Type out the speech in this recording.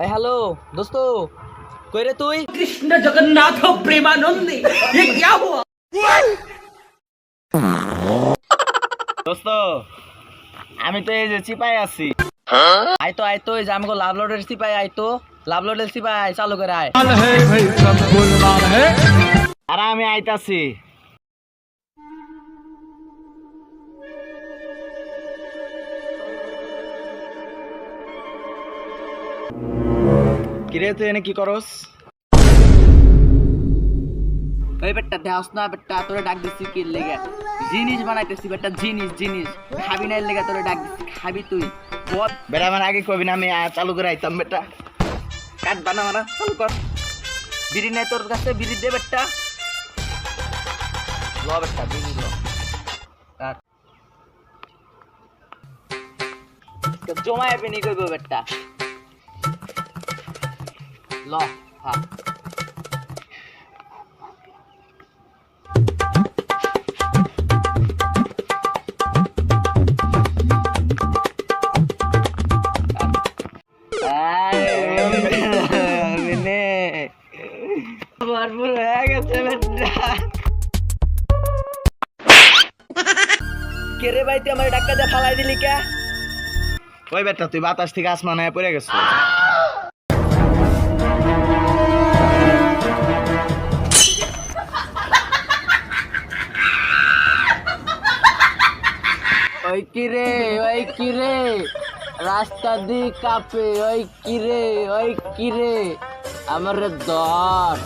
Hello दोस्तों কই রে তুই कृष्ण जगन्नाथ प्रेमानंदी ये क्या हुआ। দোস্ত আমি তো এই যে চিপাই আছি। আইতো এই যে আমাকে লাভ লোডের সিপাই আইতো লাভ লোডের সিপাই চালু করে আয় আর আমি আইতাছি। কিরে তুই এনে কি করস? ওই বেটা দেহস না বেটা তোরে ডাক দিছি কি লেগে জিনিস বানাইতেছি বেটা জিনিস খাবি না লেগে তোরে ডাক দিছি খাবি তুই বল বেটা আমার আগে কবি না আমি চালু করে আইতাম বেটা। কাট বানা মারা চালু কর বিড়ি নাই তোর কাছে বিড়ি দে বেটা ল বেটা বিড়ি ল কাট জমায় বিনি কইব বেটা ল হ্যাঁ ভরপুর হয়ে গেছে বেটা কে রে ভাই তুই আমার ডাক্কা দিয়ে ফালাই দিলি কে ওই বেটা তুই বাতাস থেকে আসমান হয়ে পড়ে গেছিস। ওই কিরে রাস্তা দি কাপে ওই কিরে আমার ধর